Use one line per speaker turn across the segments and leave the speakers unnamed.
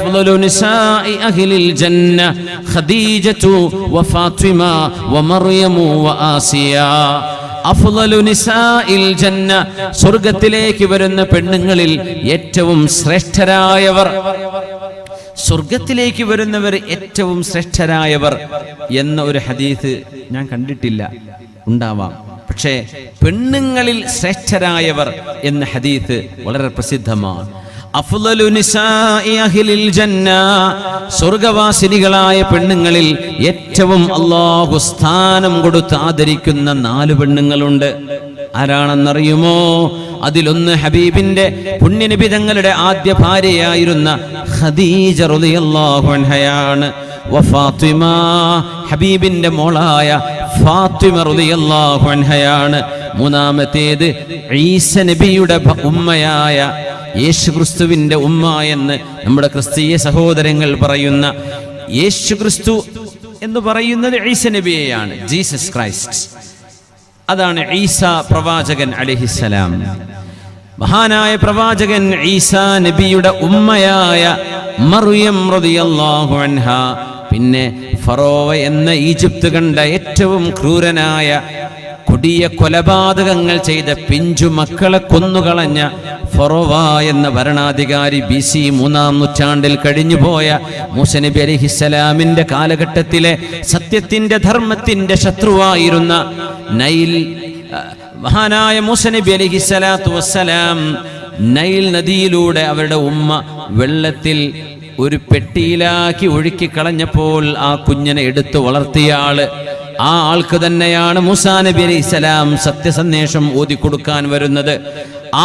അഫ്ളലു നിസാഇ അഹ്ലിൽ ജന്ന ഖദീജതു വഫാത്തിമ വമർയമു വആസിയ. അഫ്ളലു നിസാഇൽ ജന്ന, സ്വർഗ്ഗത്തിലേക്ക് വരുന്ന പെണ്ണുങ്ങളിൽ ഏറ്റവും ശ്രേഷ്ഠരായവർ, സ്വർഗത്തിലേക്ക് വരുന്നവർ ഏറ്റവും ശ്രേഷ്ഠരായവർ എന്ന ഒരു ഹദീസ് ഞാൻ കണ്ടിട്ടില്ല, ഉണ്ടാവാം. പക്ഷേ പെണ്ണുങ്ങളിൽ ശ്രേഷ്ഠരായവർ എന്ന ഹദീസ് വളരെ പ്രസിദ്ധമാണ്. അഫ്ളലു നിസാഇ അഹ്ലിൽ ജന്ന, സ്വർഗവാസിനികളായ പെണ്ണുങ്ങളിൽ ഏറ്റവും അല്ലാഹു സ്ഥാനം കൊടുത്ത് ആദരിക്കുന്ന 4 പെണ്ണുങ്ങളുണ്ട്. ആരാണെന്നറിയുമോ? അതിലൊന്ന് ഹബീബിന്റെ പുണ്യനബി തങ്ങളുടെ ആദ്യ ഭാര്യയായിരുന്ന ഖദീജ റളിയല്ലാഹു അൻഹയാണ്. വഫാത്തിമ, ഹബീബിന്റെ മോളായ ഫാത്തിമ റളിയല്ലാഹു അൻഹയാണ്. മൂന്നാമത്തേത് ഈസ നബിയുടെ ഉമ്മയായ യേശുക്രിസ്തുവിന്റെ ഉമ്മ എന്ന് നമ്മുടെ ക്രിസ്തീയ സഹോദരങ്ങൾ പറയുന്ന യേശുക്രിസ്തു എന്ന് പറയുന്നത് ഈസ നബിയെയാണ്, ജീസസ് ക്രൈസ്റ്റ്. അതാണ് ഈസ പ്രവാചകൻ അലൈഹിസ്സലാം. മഹാനായ പ്രവാചകൻ ഈസാ നബിയുടെ ഉമ്മയായ മറിയം റളിയല്ലാഹു അൻഹ. പിന്നെ ഫറോവ എന്ന ഈജിപ്ത് കണ്ട ഏറ്റവും ക്രൂരനായ കൊടിയ കൊലപാതകങ്ങൾ ചെയ്ത പിഞ്ചു മക്കളെ കൊന്നുകളഞ്ഞ ഫറോവ എന്ന ഭരണാധികാരി BC 3-ാം നൂറ്റാണ്ടിൽ കഴിഞ്ഞുപോയ മൂസ നബി അലൈഹിസ്സലാമിന്റെ കാലഘട്ടത്തിലെ സത്യത്തിന്റെ ധർമ്മത്തിന്റെ ശത്രുവായിരുന്ന മഹാനായ മൂസ നബി അലൈഹിസ്സലാത്തു വസ്സലാം നൈൽ നദിയിലൂടെ അവരുടെ ഉമ്മ വെള്ളത്തിൽ ഒരു പെട്ടിയിലാക്കി ഒഴുക്കി കളഞ്ഞപ്പോൾ ആ കുഞ്ഞിനെ എടുത്തു വളർത്തിയ ആ ആൾക്ക് തന്നെയാണ് മൂസാ നബി അലൈഹിസ്സലാം സത്യസന്ദേശം ഓതിക്കൊടുക്കാൻ വരുന്നത്.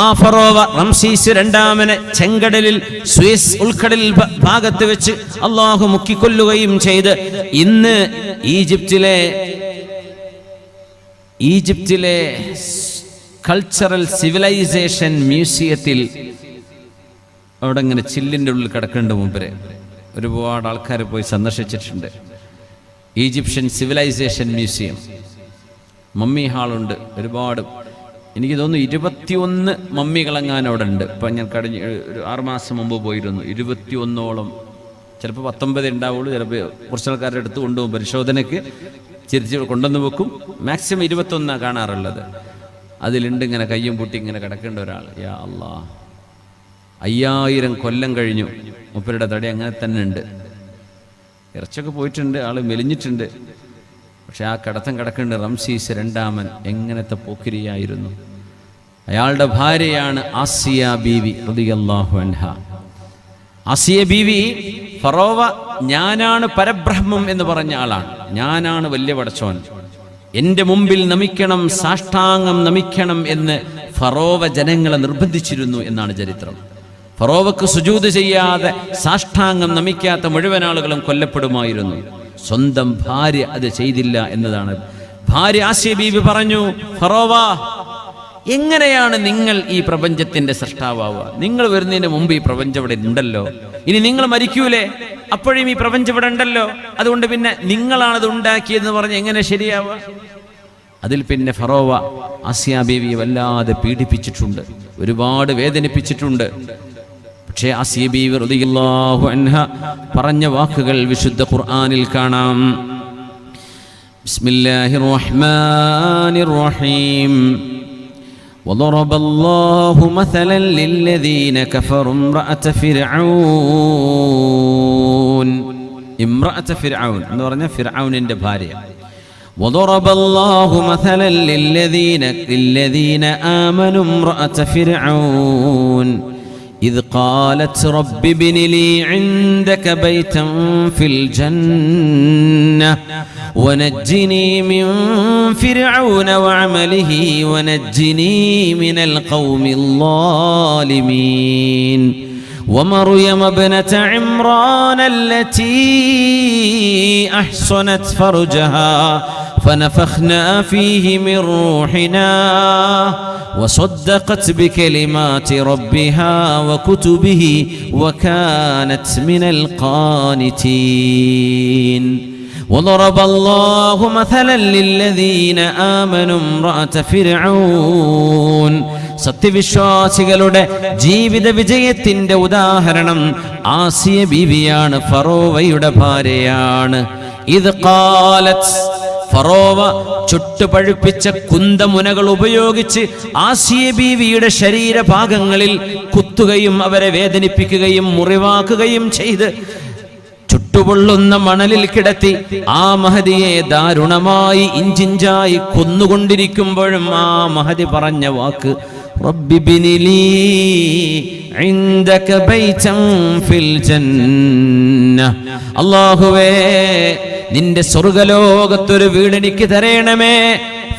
ആ ഫറോവ റംസീസ് രണ്ടാമനെ ചെങ്കടലിൽ, സ്വിസ് ഉൾക്കടലിൽ ഭാഗത്ത് വെച്ച് അള്ളാഹു മുക്കിക്കൊല്ലുകയും ചെയ്ത് ഇന്ന് ഈജിപ്തിലെ കൾച്ചറൽ സിവിലൈസേഷൻ മ്യൂസിയത്തിൽ അവിടെ ഇങ്ങനെ ചില്ലിൻ്റെ ഉള്ളിൽ കിടക്കേണ്ട മുമ്പേ ഒരുപാട് ആൾക്കാർ പോയി സന്ദർശിച്ചിട്ടുണ്ട്. ഈജിപ്ഷ്യൻ സിവിലൈസേഷൻ മ്യൂസിയം, മമ്മി ഹാളുണ്ട്. ഒരുപാട്, എനിക്ക് തോന്നുന്നു 21 മമ്മികളെങ്ങാൻ അവിടെ ഉണ്ട്. ഇപ്പം ഞാൻ കഴിഞ്ഞ ഒരു 6 മാസം മുമ്പ് പോയിരുന്നു. 21ഓളം, ചിലപ്പോൾ 19 ഉണ്ടാവുള്ളൂ, ചിലപ്പോൾ കുറച്ച് ആൾക്കാരുടെ അടുത്ത് കൊണ്ടുപോകും പരിശോധനയ്ക്ക്, ചിരിച്ച് കൊണ്ടുവന്ന് വെക്കും. മാക്സിമം 21 കാണാറുള്ളത്. അതിലുണ്ട് ഇങ്ങനെ കയ്യും പൂട്ടി ഇങ്ങനെ കിടക്കേണ്ട ഒരാൾ. യാ അല്ലാ, 5000 കൊല്ലം കഴിഞ്ഞു മൂപ്പരുടെ തടി അങ്ങനെ തന്നെ ഉണ്ട്. ഇറച്ചൊക്കെ പോയിട്ടുണ്ട്, ആള് മെലിഞ്ഞിട്ടുണ്ട്. പക്ഷെ ആ കിടക്കേണ്ട റംസീസ് രണ്ടാമൻ എങ്ങനത്തെ പോക്കിരിയായിരുന്നു. അയാളുടെ ഭാര്യയാണ് ആസിയ ബീവി റളിയല്ലാഹു അൻഹ. ആസിയ ബീവി ഫറോവ ഞാനാണ് പരബ്രഹ്മം എന്ന് പറഞ്ഞ ആളാണ്. ഞാനാണ് വലിയ പടച്ചോൻ, എൻ്റെ മുമ്പിൽ നമിക്കണം, സാഷ്ടാംഗം നമിക്കണം എന്ന് ഫറോവ ജനങ്ങളെ നിർബന്ധിച്ചിരുന്നു എന്നാണ് ചരിത്രം. ഫറോവക്ക് സുജൂദ് ചെയ്യാതെ സാഷ്ടാംഗം നമിക്കാത്ത മുഴുവൻ ആളുകളും കൊല്ലപ്പെടുമായിരുന്നു. സ്വന്തം ഭാര്യ അത് ചെയ്തില്ല എന്നതാണ്. ഭാര്യ ആസിയ ബീവി പറഞ്ഞു, ഫറോവ, എങ്ങനെയാണ് നിങ്ങൾ ഈ പ്രപഞ്ചത്തിന്റെ സൃഷ്ടാവുക? നിങ്ങൾ വരുന്നതിന് മുമ്പ് ഈ പ്രപഞ്ചം ഇവിടെ ഉണ്ടല്ലോ, ഇനി നിങ്ങൾ മരിക്കൂലേ, അപ്പോഴും ഈ പ്രപഞ്ചം ഇവിടെ ഉണ്ടല്ലോ, അതുകൊണ്ട് പിന്നെ നിങ്ങളാണത് ഉണ്ടാക്കിയതെന്ന് പറഞ്ഞ് എങ്ങനെ ശരിയാവുക? അതിൽ പിന്നെ ഫറോവ ആസിയ ബീവിയെ വല്ലാതെ പീഡിപ്പിച്ചിട്ടുണ്ട്, ഒരുപാട് വേദനിപ്പിച്ചിട്ടുണ്ട്. പക്ഷേ ആസിയ ബീവി റളിയല്ലാഹു അൻഹ പറഞ്ഞ വാക്കുകൾ വിശുദ്ധ ഖുർആനിൽ കാണാം. ബിസ്മില്ലാഹിർ റഹ്മാനിർ റഹീം. وضرب الله مثلا للذين كفروا امرأة فرعون. امرأة فرعون എന്ന് പറഞ്ഞ ഫിർഔനിന്റെ ഭാര്യ. وضرب الله مثلا للذين آمنوا امرأة فرعون إذ قالت رب ابن لي عندك بيتا في الجنة ونجني من فرعون وعمله ونجني من القوم الظالمين ومريم ابنة عمران التي أحصنت فرجها فنفخنا فيه من روحنا وصدقت بكلمات ربها وكتبه وكانت من القانتين وضرب الله مثلا للذين آمنوا امرأة فرعون സത്യവിശ്വാസികളുടെ ജീവിത വിജയത്തിന്റെ ഉദാഹരണം ആസിയ ബീവിയാണ്, ഫറോവയുടെ ഭാര്യയാണ്. ഇത് ഖാലത്ത്, ഫറോവ ചുട്ടുപഴുപ്പിച്ച കുന്തമുനകൾ ഉപയോഗിച്ച് ആസിയ ബീവിയുടെ ശരീരഭാഗങ്ങളിൽ കുത്തുകയും അവരെ വേദനിപ്പിക്കുകയും മുറിവാക്കുകയും ചെയ്ത് ചുട്ടുപൊള്ളുന്ന മണലിൽ കിടത്തി ആ മഹദിയെ ദാരുണമായി ഇഞ്ചിഞ്ചായി കൊന്നുകൊണ്ടിരിക്കുമ്പോഴും ആ മഹദി പറഞ്ഞ വാക്ക്, റബ്ബി ബിനിലീ ഇൻദക ബൈതൻ ഫിൽ ജന്ന, അല്ലാഹുവേ നിന്റെ സ്വർഗ്ഗലോകത്തൊരു വീട് എനിക്ക് തരേണമേ.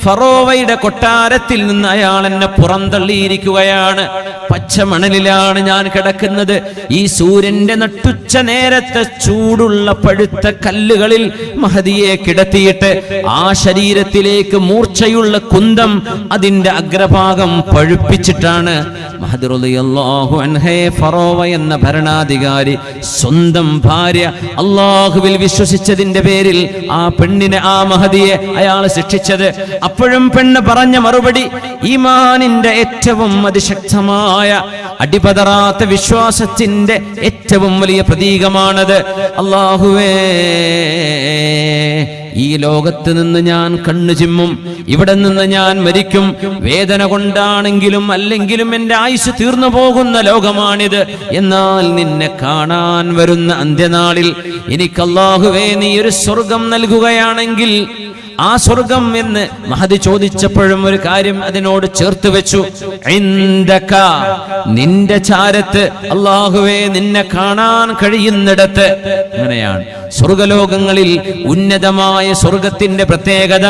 ഫറോവയുടെ കൊട്ടാരത്തിൽ നിന്ന് അയാൾ എന്നെ പുറന്തള്ളിയിരിക്കുകയാണ്. പച്ചമണലിലാണ് ഞാൻ കിടക്കുന്നത്. ഈ സൂര്യന്റെ നട്ടുച്ച നേരത്തെ ചൂടുള്ള പഴുത്ത കല്ലുകളിൽ മഹദിയെ കിടത്തിയിട്ട് ആ ശരീരത്തിലേക്ക് മൂർച്ചയുള്ള കുന്തം അതിന്റെ അഗ്രഭാഗം പഴുപ്പിച്ചിട്ടാണ് മഹദി റളിയല്ലാഹു അൻഹയെ, ഫറോവ എന്ന ഭരണാധികാരി സ്വന്തം ഭാര്യ അല്ലാഹുവിൽ വിശ്വസിച്ചതിന്റെ പേരിൽ ആ പെണ്ണിനെ, ആ മഹദിയെ അയാൾ ശിക്ഷിച്ചത്. അപ്പോഴും പെണ്ണ് പറഞ്ഞ മറുപടി ഈമാനിന്റെ ഏറ്റവും അതിശക്തമായ അടിപതറാത്ത വിശ്വാസത്തിന്റെ ഏറ്റവും വലിയ പ്രതീകമാണത്. അല്ലാഹുവേ, ഈ ലോകത്ത് നിന്ന് ഞാൻ കണ്ണു ചിമ്മും, ഇവിടെ നിന്ന് ഞാൻ മരിക്കും, വേദന കൊണ്ടാണെങ്കിലും അല്ലെങ്കിലും എൻ്റെ ആയുസ് തീർന്നു പോകുന്ന ലോകമാണിത്. എന്നാൽ നിന്നെ കാണാൻ വരുന്ന അന്ത്യനാളിൽ എനിക്ക് അല്ലാഹുവേ നീ ഒരു സ്വർഗം നൽകുകയാണെങ്കിൽ, ആ സ്വർഗം എന്ന് മഹദി ചോദിച്ചപ്പോഴും ഒരു കാര്യം അതിനോട് ചേർത്ത് വെച്ചു, ഇൻദക, നിന്റെ ചാരത്ത്, അല്ലാഹുവേ നിന്നെ കാണാൻ കഴിയുന്നിടത്ത്. അങ്ങനെയാണ് സ്വർഗലോകങ്ങളിൽ ഉന്നതമായ സ്വർഗത്തിന്റെ പ്രത്യേകത.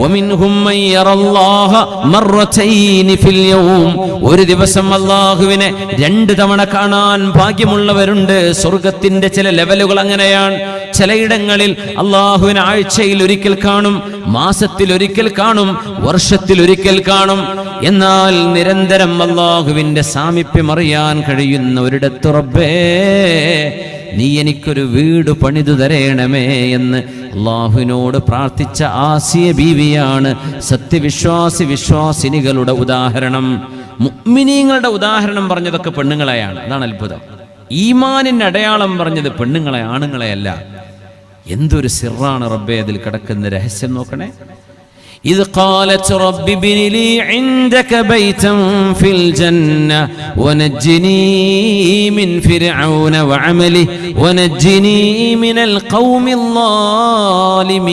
വമിൻഹും മൻ യറല്ലാഹ മർറതൈനി ഫിൽ യൗം, ഒരു ദിവസം അല്ലാഹുവിനെ 2 തവണ കാണാൻ ഭാഗ്യമുള്ളവരുണ്ട്. സ്വർഗത്തിന്റെ ചില ലെവലുകൾ അങ്ങനെയാണ്. ചിലയിടങ്ങളിൽ അല്ലാഹുവിനെ ആഴ്ചയിൽ ഒരിക്കൽ കാണും, മാസത്തിൽ ഒരിക്കൽ കാണും, വർഷത്തിൽ ഒരിക്കൽ കാണും. എന്നാൽ നിരന്തരം അല്ലാഹുവിന്റെ സാമീപ്യം അറിയാൻ കഴിയുന്ന ഒരിടത്ത് റബ്ബേ നീ എനിക്കൊരു വീട് പണിതു തരേണമേ എന്ന് അല്ലാഹുവിനോട് പ്രാർത്ഥിച്ച ആസിയ ബീവിയാണ് വിശ്വാസിനികളുടെ ഉദാഹരണം. മുഅ്മിനീങ്ങളുടെ ഉദാഹരണം പറഞ്ഞതൊക്കെ പെണ്ണുങ്ങളെയാണ്. അതാണ് അത്ഭുതം. ഈമാനിന്റെ അടയാളം പറഞ്ഞത് പെണ്ണുങ്ങളെ, ആണുങ്ങളെയല്ല. എന്തൊരു സിറാണ് റബ്ബേ അതിൽ കിടക്കുന്ന രഹസ്യം നോക്കണേ. إذ قالت رب ابن لي عندك بيتا في الجنة ونجني من فرعون وعمله ونجني من القوم الظالمين.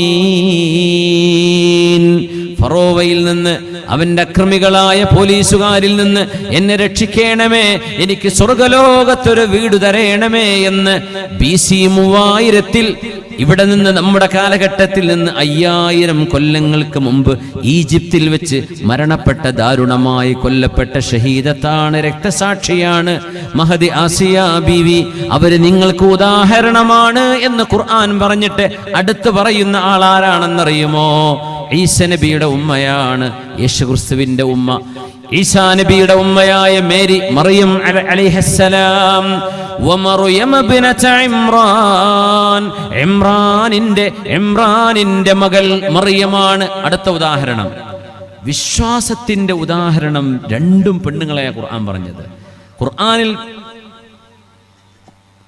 ഫറോവയിൽ നിന്ന്, അവന്റെ അക്രമികളായ പോലീസുകാരിൽ നിന്ന് എന്നെ രക്ഷിക്കണമേ, എനിക്ക് സ്വർഗലോകത്തൊരു വീട് തരയണമേ എന്ന് BC 3000 ഇവിടെ നിന്ന്, നമ്മുടെ കാലഘട്ടത്തിൽ നിന്ന് 5000 കൊല്ലങ്ങൾക്ക് മുമ്പ് ഈജിപ്തിൽ വെച്ച് മരണപ്പെട്ട, ദാരുണമായി കൊല്ലപ്പെട്ട ഷഹീദത്താണ്, രക്തസാക്ഷിയാണ് മഹദി ആസിയ ബീവി. അവര് നിങ്ങൾക്ക് ഉദാഹരണമാണ് എന്ന് ഖുർആൻ പറഞ്ഞിട്ട് അടുത്ത് പറയുന്ന ആളാരാണെന്നറിയുമോ? ഈസ നബിയുടെ ഉമ്മയാണ്, യേശുക്രിസ്തുവിന്റെ ഉമ്മ. ഈസാ നബിയുടെ ഉമ്മയായ മേരി, മറിയം അലൈഹിസ്സലാം. വമറിയം ഇബ്നത ഇമ്രാൻ, ഇമ്രാനിന്റെ മകൾ മറിയമാണ് അടുത്ത ഉദാഹരണം. വിശ്വാസത്തിന്റെ ഉദാഹരണം രണ്ടും പെണ്ണുങ്ങളെയാണ് ഖുർആൻ പറഞ്ഞത്. ഖുർആനിൽ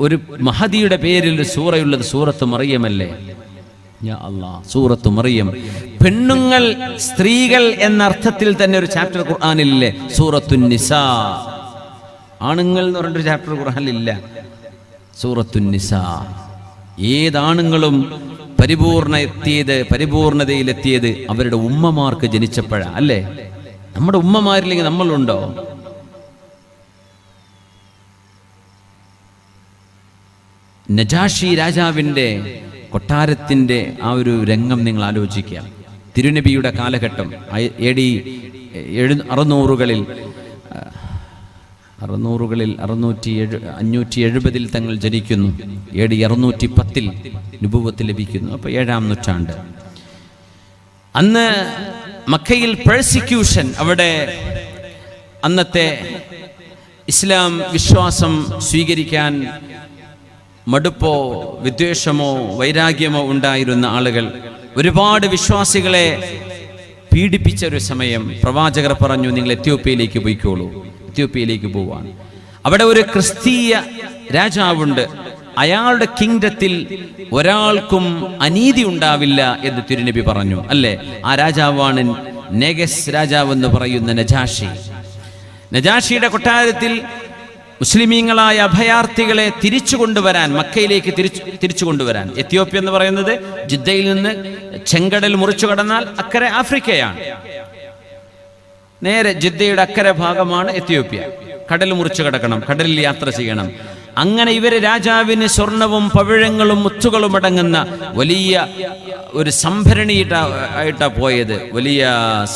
ഒരു മഹദിയുടെ പേരിൽ ഒരു സൂറയുള്ളത് സൂറത്ത് മറിയമല്ലേ? യാ അല്ലാഹ്, സൂറത്ത് മറിയം. പെണ്ണുങ്ങൾ, സ്ത്രീകൾ എന്ന അർത്ഥത്തിൽ തന്നെ ഒരു ചാപ്റ്റർ ഖുർആനിലില്ലേ? സൂറത്തുൻ നിസാ. ആണുങ്ങൾ എന്ന് പറഞ്ഞൊരു ചാപ്റ്റർ ഖുർആനിലില്ല. സൂറത്തുൻ നിസാ. ഏതാണുങ്ങളും പരിപൂർണതയിലെത്തിയത് അവരുടെ ഉമ്മമാർക്ക് ജനിച്ചപ്പോഴാണ്, അല്ലേ? നമ്മുടെ ഉമ്മമാരില്ലെങ്കിൽ നമ്മളുണ്ടോ? നജാഷി രാജാവിന്റെ കൊട്ടാരത്തിന്റെ ആ ഒരു രംഗം നിങ്ങൾ ആലോചിക്കുക. തിരുനബിയുടെ കാലഘട്ടം AD 570 തങ്ങൾ ജനിക്കുന്നു. AD 610 നുബുവത്ത് ലഭിക്കുന്നു. അപ്പോൾ 7-ാം നൂറ്റാണ്ട്. അന്ന് മക്കയിൽ പെർസിക്യൂഷൻ, അവിടെ അന്നത്തെ ഇസ്ലാം വിശ്വാസം സ്വീകരിക്കാൻ മടുപ്പോ വിദ്വേഷമോ വൈരാഗ്യമോ ഉണ്ടായിരുന്ന ആളുകൾ ഒരുപാട് വിശ്വാസികളെ പീഡിപ്പിച്ച ഒരു സമയം പ്രവാചകർ പറഞ്ഞു, നിങ്ങൾ എത്യോപ്യയിലേക്ക് പോയിക്കോളൂ. എത്യോപ്യയിലേക്ക് പോവാൻ. അവിടെ ഒരു ക്രിസ്തീയ രാജാവുണ്ട്. അയാളുടെ കിങ്ഡത്തിൽ ഒരാൾക്കും അനീതി ഉണ്ടാവില്ല എന്ന് തിരുനബി പറഞ്ഞു, അല്ലേ? ആ രാജാവാണ് നെഗസ് രാജാവ് എന്ന് പറയുന്ന നജാഷി. നജാഷിയുടെ കൊട്ടാരത്തിൽ മുസ്ലിമീങ്ങളായ അഭയാർത്ഥികളെ തിരിച്ചു കൊണ്ടുവരാൻ, മക്കയിലേക്ക് തിരിച്ചു കൊണ്ടുവരാൻ. എത്യോപ്യ എന്ന് പറയുന്നത് ജിദ്ദയിൽ നിന്ന് ചെങ്കടൽ മുറിച്ചു കടന്നാൽ അക്കരെ ആഫ്രിക്കയാണ്. നേരെ ജിദ്ദയുടെ അക്കരെ ഭാഗമാണ് എത്യോപ്യ. കടൽ മുറിച്ചു കടക്കണം, കടലിൽ യാത്ര ചെയ്യണം. അങ്ങനെ ഇവര് രാജാവിന് സ്വർണവും പവിഴങ്ങളും മുത്തുകളും അടങ്ങുന്ന വലിയ ഒരു സംഭരണിയായിട്ടാ പോയത്, വലിയ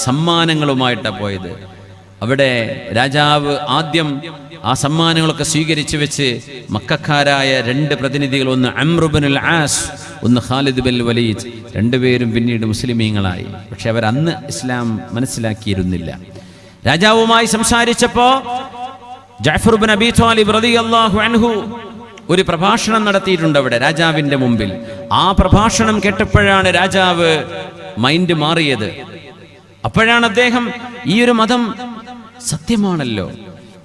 സമ്മാനങ്ങളുമായിട്ടാ പോയത്. അവിടെ രാജാവ് ആദ്യം ആ സമ്മാനങ്ങളൊക്കെ സ്വീകരിച്ചു വെച്ച് മക്കക്കാരായ 2 പ്രതിനിധികൾ, ഒന്ന് അംർ ഇബ്നുൽ ആസ്, ഒന്ന് ഖാലിദ് ബിൻ വലീദ്, രണ്ടുപേരും പിന്നീട് മുസ്ലിമീങ്ങളായി. പക്ഷെ അവർ അന്ന് ഇസ്ലാം മനസ്സിലാക്കിയിരുന്നില്ല. രാജാവുമായി സംസാരിച്ചപ്പോ ജഅഫർ ഇബ്നു അബീ ത്വാലിബ് റളിയല്ലാഹു അൻഹു ഒരു പ്രഭാഷണം നടത്തിയിട്ടുണ്ട് അവിടെ രാജാവിന്റെ മുമ്പിൽ. ആ പ്രഭാഷണം കേട്ടപ്പോഴാണ് രാജാവ് മൈൻഡ് മാറിയത്. അപ്പോഴാണ് അദ്ദേഹം, ഈ ഒരു മതം സത്യമാണല്ലോ,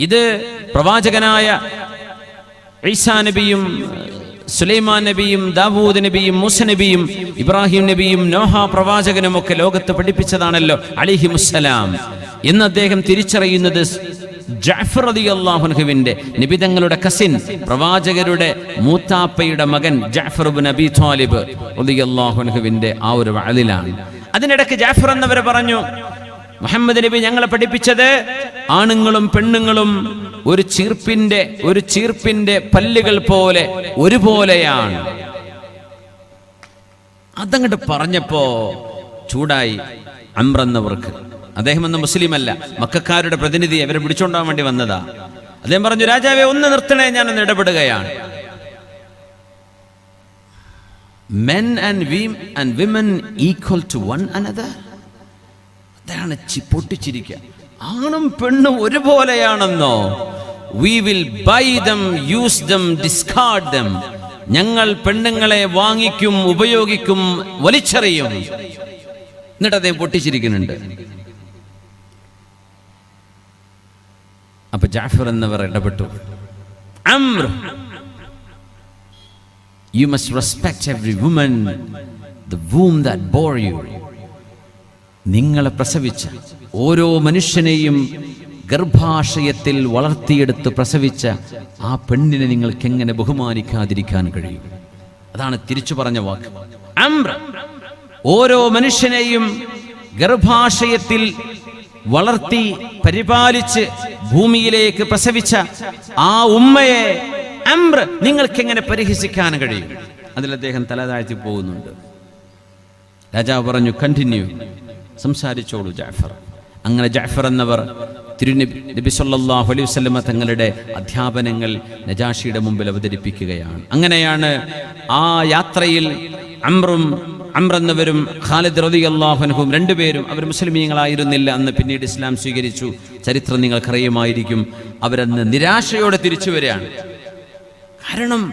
ഇത് പ്രവാചകനായ ഈസാ നബിയും സുലൈമാൻ നബിയും ദാവൂദ് നബിയും മൂസ നബിയും ഇബ്രാഹിം നബിയും നോഹ പ്രവാചകനും ഒക്കെ ലോകത്ത് പഠിപ്പിച്ചതാണല്ലോ അലൈഹിമുസ്സലാം എന്ന് അദ്ദേഹം തിരിച്ചറിയുന്നത് ജഅഫർ റളിയല്ലാഹു അൻഹുവിന്റെ നബിതങ്ങളുടെ കസിൻ, പ്രവാചകരുടെ മൂത്താപ്പയുടെ മകൻ ജഅഫർ ഇബ്നു അബീ ത്വാലിബ് റളിയല്ലാഹു അൻഹുവിന്റെ ആ ഒരു വഅലിലാണ്. അതിനിടയ്ക്ക് ജഅഫർ എന്നവർ പറഞ്ഞു, മുഹമ്മദ് നബി ഞങ്ങളെ പഠിപ്പിച്ചത് ആണുങ്ങളും പെണ്ണുങ്ങളും ഒരു ചീർപ്പിന്റെ പല്ലുകൾ പോലെ ഒരുപോലെയാണ്. അതങ്ങോട്ട് പറഞ്ഞപ്പോ ചൂടായി അംർ എന്നവർക്ക്. അദ്ദേഹം എന്ന മുസ്ലിം അല്ല, മക്കക്കാരുടെ പ്രതിനിധി, അവരെ പിടിച്ചോണ്ടാൻ വേണ്ടി വന്നതാ. അദ്ദേഹം പറഞ്ഞു, രാജാവെ ഒന്ന് നിർത്തണേ, ഞാനൊന്ന് ഇടപെടുകയാണ്. Men and women equal to one another. അതാണ് പൊട്ടിച്ചിരിക്കുക. ആണും പെണ്ണും ഒരുപോലെയാണെന്നോ? We will buy them, use them, discard them. ഞങ്ങൾ പെണ്ണുങ്ങളെ വാങ്ങിക്കും, ഉപയോഗിക്കും, വലിച്ചെറിയും. എന്നിട്ട് അദ്ദേഹം പൊട്ടിച്ചിരിക്കുന്നുണ്ട്. അപ്പൊ ജഅഫർ എന്നവർ ഇടപെട്ടു. Amr, you must respect every woman, the womb that bore you. നിങ്ങളെ പ്രസവിച്ച ഓരോ മനുഷ്യനെയും ഗർഭാശയത്തിൽ വളർത്തിയെടുത്ത് പ്രസവിച്ച ആ പെണ്ണിനെ നിങ്ങൾക്ക് എങ്ങനെ ബഹുമാനിക്കാതിരിക്കാൻ കഴിയും? അതാണ് തിരിച്ചു പറഞ്ഞ വാക്ക്. അംർ, ഓരോ മനുഷ്യനെയും ഗർഭാശയത്തിൽ വളർത്തി പരിപാലിച്ച് ഭൂമിയിലേക്ക് പ്രസവിച്ച ആ ഉമ്മയെ അംർ നിങ്ങൾക്ക് എങ്ങനെ പരിഹസിക്കാൻ കഴിയും? അതിൽ അദ്ദേഹം തല താഴ്ത്തി പോകുന്നുണ്ട്. രാജാവ് പറഞ്ഞു, കണ്ടിന്യൂ, സംസാരിച്ചോളൂ ജഅഫർ. അങ്ങനെ ജഅഫർ എന്നവർ നബി സല്ലല്ലാഹു അലൈഹി വസല്ലമ തങ്ങളുടെ അധ്യാപനങ്ങൾ നജാഷിയുടെ മുമ്പിൽ അവതരിപ്പിക്കുകയാണ്. അങ്ങനെയാണ് ആ യാത്രയിൽ അംർ എന്നവരും ഖാലിദ് റളിയല്ലാഹു അൻഹും രണ്ടുപേരും, അവർ മുസ്ലിമീങ്ങളായിരുന്നില്ല അന്ന്, പിന്നീട് ഇസ്ലാം സ്വീകരിച്ചു. ചരിത്രം നിങ്ങൾക്കറിയുമായിരിക്കും. അവരന്ന് നിരാശയോടെ തിരിച്ചു വരികയാണ്. കാരണം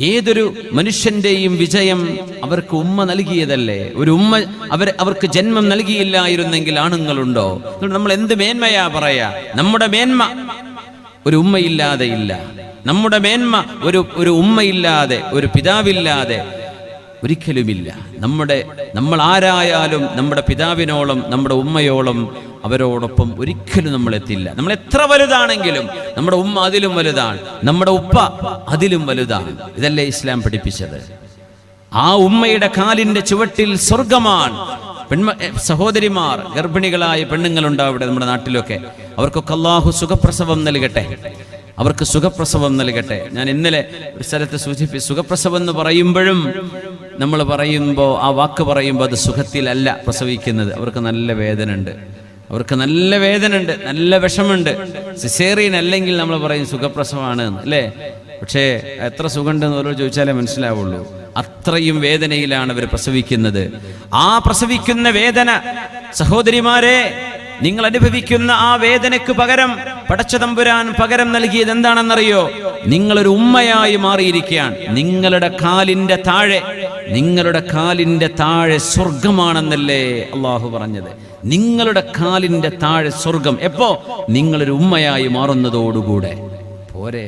ഏതൊരു മനുഷ്യന്റെയും വിജയം അവർക്ക് ഉമ്മ നൽകിയതല്ലേ. ഒരു ഉമ്മ അവർക്ക് ജന്മം നൽകിയില്ലായിരുന്നെങ്കിൽ ആണുങ്ങളുണ്ടോ? നമ്മൾ എന്ത് മേന്മയാ പറയാ? നമ്മുടെ മേന്മ ഒരു ഉമ്മയില്ലാതെ ഇല്ല. നമ്മുടെ മേന്മ ഒരു ഉമ്മയില്ലാതെ, ഒരു പിതാവില്ലാതെ ഒരിക്കലുമില്ല. നമ്മൾ ആരായാലും നമ്മുടെ പിതാവിനോളം, നമ്മുടെ ഉമ്മയോളം അവരോടൊപ്പം ഒരിക്കലും നമ്മൾ എത്തില്ല. നമ്മൾ എത്ര വലുതാണെങ്കിലും നമ്മുടെ ഉമ്മ അതിലും വലുതാണ്, നമ്മുടെ ഉപ്പ അതിലും വലുതാണ്. ഇതല്ലേ ഇസ്ലാം പഠിപ്പിച്ചത്? ആ ഉമ്മയുടെ കാലിന്റെ ചുവട്ടിൽ സ്വർഗമാണ്. സഹോദരിമാർ, ഗർഭിണികളായ പെണ്ണുങ്ങളുണ്ടാവും ഇവിടെ നമ്മുടെ നാട്ടിലൊക്കെ. അവർക്കൊക്കെ അല്ലാഹു സുഖപ്രസവം നൽകട്ടെ, അവർക്ക് സുഖപ്രസവം നൽകട്ടെ. ഞാൻ ഇന്നലെ ഒരു സ്ഥലത്ത് സൂചിപ്പിച്ചു, സുഖപ്രസവം എന്ന് പറയുമ്പോഴും നമ്മൾ പറയുമ്പോൾ, ആ വാക്ക് പറയുമ്പോൾ അത് സുഖത്തിലല്ല പ്രസവിക്കുന്നത്. അവർക്ക് നല്ല വേദന ഉണ്ട്, നല്ല വിഷമുണ്ട്. സിസേറിയൻ അല്ലെങ്കിൽ നമ്മൾ പറയും സുഖപ്രസവമാണ് അല്ലേ? പക്ഷേ എത്ര സുഖമുണ്ടെന്ന് ഓരോ ചോദിച്ചാലേ മനസ്സിലാവുള്ളൂ. അത്രയും വേദനയിലാണ് അവർ പ്രസവിക്കുന്നത്. ആ പ്രസവിക്കുന്ന വേദന, സഹോദരിമാരെ, നിങ്ങൾ അനുഭവിക്കുന്ന ആ വേദനയ്ക്ക് പകരം പടച്ചതമ്പുരാൻ പകരം നൽകിയത് എന്താണെന്നറിയോ? നിങ്ങളൊരു ഉമ്മയായി മാറിയിരിക്കുകയാണ്. നിങ്ങളുടെ കാലിന്റെ താഴെ നിങ്ങളുടെ കാലിൻ്റെ താഴെ സ്വർഗമാണെന്നല്ലേ അള്ളാഹു പറഞ്ഞത്. നിങ്ങളുടെ കാലിൻ്റെ താഴെ സ്വർഗം എപ്പോ? നിങ്ങളൊരു ഉമ്മയായി മാറുന്നതോടുകൂടെ. പോരെ,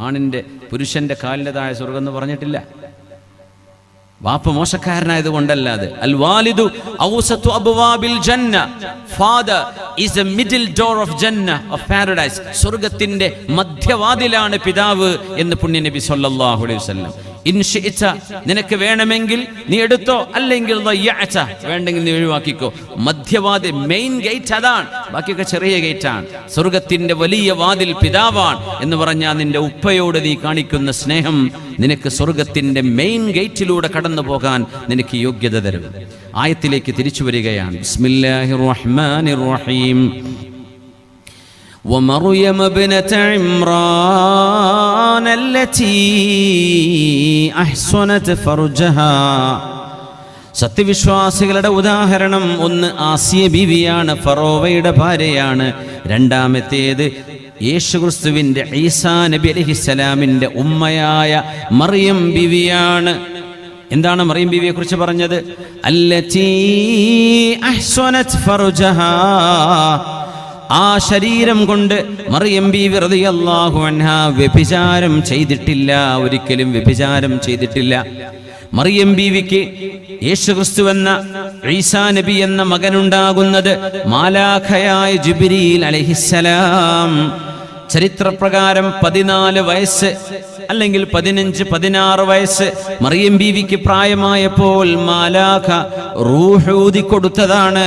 ആണിൻ്റെ പുരുഷന്റെ കാലിൻ്റെ താഴെ സ്വർഗം എന്ന് പറഞ്ഞിട്ടില്ല. വാപ്പ മോശക്കാരനായത് കൊണ്ടല്ലാതെ. അൽ വാലിദു ഔസതു അബ്വാബിൽ ജന്ന, father is A middle door of ജന്ന, ഓഫ് പാരഡൈസ്. സ്വർഗ്ഗത്തിന്റെ മധ്യവാതിലാണ് പിതാവ് എന്ന് പുണ്യനബി സല്ലല്ലാഹു അലൈഹി വസല്ലം. ഇൻഷിഇത, നിനക്ക് വേണമെങ്കിൽ നീ എടുത്തോ, അല്ലെങ്കിൽ ദയ്യഅത, വേണ്ടെങ്കിൽ നീ ഒഴിവാക്കിക്കോ. മധ്യവാതിൽ, മെയിൻ ഗേറ്റ് അതാണ്, ബാക്കിയൊക്കെ ചെറിയ ഗേറ്റാണ്. സ്വർഗത്തിന്റെ വലിയ വാതിൽ പിതാവാണ് എന്ന് പറഞ്ഞാൽ നിന്റെ ഉപ്പയോട് നീ കാണിക്കുന്ന സ്നേഹം നിനക്ക് സ്വർഗത്തിന്റെ മെയിൻ ഗേറ്റിലൂടെ കടന്നു പോകാൻ നിനക്ക് യോഗ്യത തരും. ആയത്തിലേക്ക് തിരിച്ചു വരികയാണ്. ബിസ്മില്ലാഹിർ റഹ്മാനിർ റഹീം. ومريم ابنة عمران التي أحصنت فرجها. സത്യവിശ്വാസികളുടെ ഉദാഹരണം ഒന്ന് ആസിയ ബീവിയാണ്, ഫറോവയുടെ ഭാര്യയാണ്. രണ്ടാമത്തേത് യേശുക്രിസ്തുവിന്റെ ഈസാ നബി അലൈഹിസ്സലാമിന്റെ ഉമ്മയായ മറിയം ബീവിയാണ്. എന്താണ് മറിയം ബീവിയെ കുറിച്ച് പറഞ്ഞത്? അല്ലതീ അഹ്സനത് ഫർജഹാ. ആ ശരീരം കൊണ്ട് മറിയം ബീവി റളിയല്ലാഹു അൻഹാ വ്യഭിചാരം ചെയ്തിട്ടില്ല, ഒരിക്കലും വ്യഭിചാരം ചെയ്തിട്ടില്ല. മറിയം ബീവിക്ക് യേശുക്രിസ്തു എന്ന ഈസാ നബി എന്ന മകനുണ്ടാകുന്നത് മാലാഖയായ ജിബ്രീൽ അലൈഹിസ്സലാം. ചരിത്രപ്രകാരം 14 വയസ്സ് അല്ലെങ്കിൽ 15-16 വയസ്സ് മറിയം ബീവിക്ക് പ്രായമായപ്പോൾ മാലാഖ റൂഹ് ഊതി കൊടുത്തതാണ്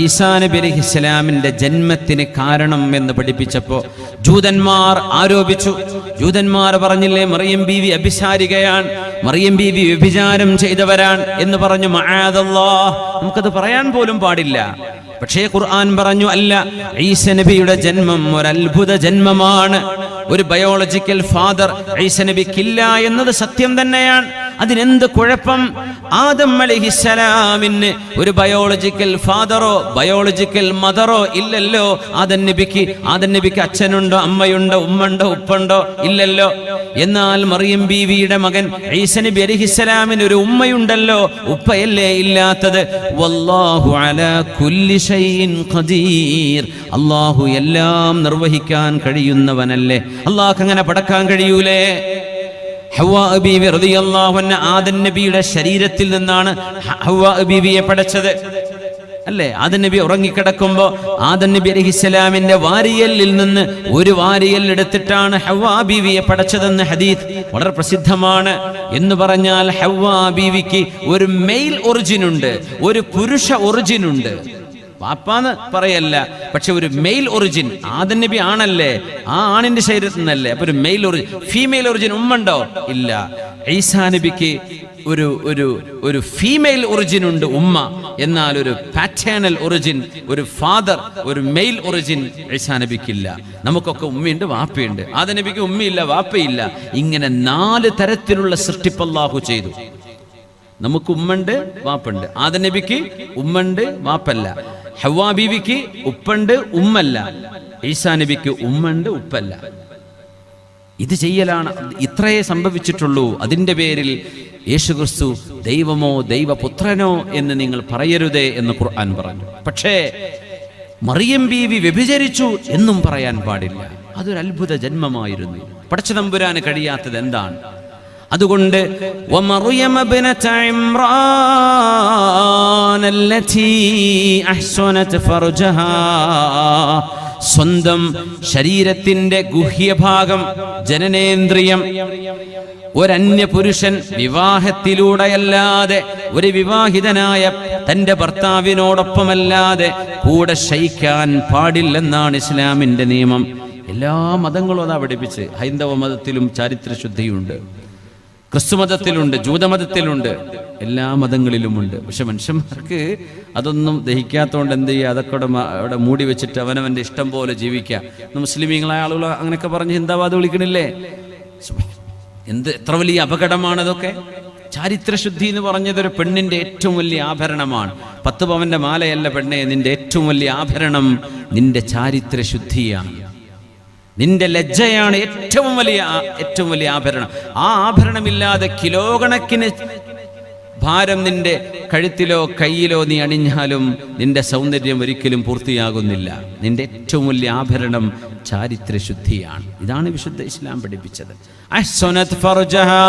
ഈസാ നബി അലൈഹിസ്സലാമിന്റെ ജന്മത്തിന് കാരണം എന്ന് പഠിപ്പിച്ചപ്പോൾ ജൂതന്മാർ ആരോപിച്ചു. ജൂതന്മാർ പറഞ്ഞില്ലേ മറിയം ബീവി അഭിസാരികയാണ്, മറിയം ബീവി വ്യഭിചാരം ചെയ്തവരാണ് എന്ന് പറഞ്ഞു. മഅദല്ലാഹ്, നമുക്കത് പറയാൻ പോലും പാടില്ല. പക്ഷേ ഖുർആൻ പറഞ്ഞു, അല്ല, ഈസ നബിയുടെ ജന്മം ഒരു അത്ഭുത ജന്മമാണ്. ഒരു ബയോളജിക്കൽ ഫാദർ ഈസ നബിക്കില്ല എന്നത് സത്യം തന്നെയാണ്. അതിനെന്ത് കുഴപ്പം? ആദം അലൈഹിസ്സലാമിന് ഒരു ബയോളജിക്കൽ ഫാദറോ ബയോളജിക്കൽ മദറോ ഇല്ലല്ലോ. ആദം നബിക്ക് അച്ഛനുണ്ടോ, അമ്മയുണ്ടോ, ഉമ്മണ്ടോ, ഉപ്പുണ്ടോ? ഇല്ലല്ലോ. എന്നാൽ മറിയം ബീവിയുടെ മകൻ ഈസ നബി അലൈഹിസ്സലാമിന് ഒരു ഉമ്മയുണ്ടല്ലോ, ഉപ്പയല്ലേ ഇല്ലാത്തത്? വല്ലാഹു അലാ കുല്ലി ഷൈഇൻ ഖദീർ. അല്ലാഹു എല്ലാം നിർവഹിക്കാൻ കഴിയുന്നവനല്ലേ. അല്ലാഹു അങ്ങനെ പടക്കാൻ കഴിയൂലേ? ഹവ്വാ ബീവി റളിയല്ലാഹു അൻഹ ആദം നബിയുടെ ശരീരത്തിൽ നിന്നാണ് ഹവ്വാ ബീവിയെ പടച്ചത്, അല്ലേ? ആദം നബി ഉറങ്ങിക്കിടക്കുമ്പോൾ ആദം നബി അലൈഹിസ്സലാമിന്റെ വാരിയലിൽ നിന്ന് ഒരു വാരിയൽ എടുത്തിട്ടാണ് ഹവ്വാ ബീവിയെ പടച്ചതെന്ന് ഹദീസ് വളരെ പ്രസിദ്ധമാണ്. എന്ന് പറഞ്ഞാൽ ഹവ്വാ ബീവിക്ക് ഒരു മെയിൽ ഒറിജിൻ ഉണ്ട്, ഒരു പുരുഷ ഒറിജിൻ ഉണ്ട്. പാപ്പാന്ന് പറയല്ല, പക്ഷെ ഒരു മെയിൽ ഒറിജിൻ. ആദം നബി ആണല്ലേ, ആ ആണിന്റെ ശരീരത്തിൽ നിന്നല്ലേ. അപ്പൊ ഒരു മെയിൽ ഒറിജിൻ, ഫീമെയിൽ ഒറിജിൻ ഉമ്മണ്ടോ? ഇല്ല. ഈസാ നബിക്ക് ഒരു ഒരു ഒരു ഫീമെയിൽ ഒറിജിൻ ഉണ്ട്, ഉമ്മ. എന്നാൽ ഒരു പാറ്റേണൽ ഒറിജിൻ, ഒരു ഫാദർ, ഒരു മെയിൽ ഒറിജിൻ ഈസാ നബിക്കില്ല. നമുക്കൊക്കെ ഉമ്മയുണ്ട്, വാപ്പയുണ്ട്. ആദം നബിക്ക് ഉമ്മയില്ല, വാപ്പയില്ല. ഇങ്ങനെ 4 തരത്തിലുള്ള സൃഷ്ടിപ്പ് അല്ലാഹു ചെയ്തു. നമുക്ക് ഉമ്മണ്ട്, വാപ്പുണ്ട്. ആദം നബിക്ക് ഉമ്മണ്ട്, വാപ്പല്ല. ഹവ്വാ ബീവിക്ക് ഉപ്പുണ്ട്, ഉമ്മല്ല. ഈസാ നബിക്ക് ഉമ്മണ്ട്, ഉപ്പല്ല. ഇത് ചെയ്യലാണ്. ഇത്രയേ സംഭവിച്ചിട്ടുള്ളൂ. അതിൻ്റെ പേരിൽ യേശുക്രിസ്തു ദൈവമോ ദൈവപുത്രനോ എന്ന് നിങ്ങൾ പറയരുതേ എന്ന് ഖുർആൻ പറഞ്ഞു. പക്ഷേ മറിയം ബീവി വ്യഭിചരിച്ചു എന്നും പറയാൻ പാടില്ല. അതൊരു അത്ഭുത ജന്മമായിരുന്നു. പടച്ച തമ്പുരാന് കഴിയാത്തത് എന്താണ്? അതുകൊണ്ട് വമറിയം ഇബ്നത ഇംറാൻ അല്ലതി അഹ്സനത് ഫർജഹാ, സ്വന്തം ശരീരത്തിന്റെ ഗുഹ്യഭാഗം, ജനനേന്ദ്രിയം ഒരന്യ പുരുഷൻ വിവാഹത്തിലൂടെയല്ലാതെ, ഒരു വിവാഹിതനായ തന്റെ ഭർത്താവിനോടൊപ്പമല്ലാതെ കൂടെ ശയിക്കാൻ പാടില്ലെന്നാണ് ഇസ്ലാമിന്റെ നിയമം. എല്ലാ മതങ്ങളും അതാ പഠിപ്പിച്ച്. ഹൈന്ദവ മതത്തിലും ചാരിത്രശുദ്ധിയുണ്ട്, ക്രിസ്തുമതത്തിലുണ്ട്, ജൂതമതത്തിലുണ്ട്, എല്ലാ മതങ്ങളിലുമുണ്ട്. പക്ഷെ മനുഷ്യന്മാർക്ക് അതൊന്നും ദഹിക്കാത്തതുകൊണ്ട് എന്ത് ചെയ്യുക? അതൊക്കെ അവിടെ മൂടി വെച്ചിട്ട് അവനവൻ്റെ ഇഷ്ടം പോലെ ജീവിക്കുക. മുസ്ലിമീങ്ങളായ ആളുകൾ അങ്ങനെയൊക്കെ പറഞ്ഞ് ഹിന്ദാവാദ് വിളിക്കണില്ലേ? എത്ര വലിയ അപകടമാണതൊക്കെ. ചാരിത്രശുദ്ധി എന്ന് പറഞ്ഞത് ഒരു പെണ്ണിന്റെ ഏറ്റവും വലിയ ആഭരണമാണ്. 10 പവന്റെ മാലയല്ല പെണ്ണെ, നിന്റെ ഏറ്റവും വലിയ ആഭരണം നിന്റെ ചാരിത്രശുദ്ധിയാണ്, നിന്റെ ലജ്ജയാണ് ഏറ്റവും വലിയ ആഭരണം. ആ ആഭരണമില്ലാതെ കിലോ കണക്കിന് ഭാരം നിന്റെ കഴുത്തിലോ കയ്യിലോ നീ അണിഞ്ഞാലും നിന്റെ സൗന്ദര്യം ഒരിക്കലും പൂർത്തിയാകുന്നില്ല. നിന്റെ ഏറ്റവും വലിയ ആഭരണം ചാരിത്രശുദ്ധിയാണ്. ഇതാണ് വിശുദ്ധ ഇസ്ലാം പഠിപ്പിച്ചത്. അഹ്സനത് ഫർജഹാ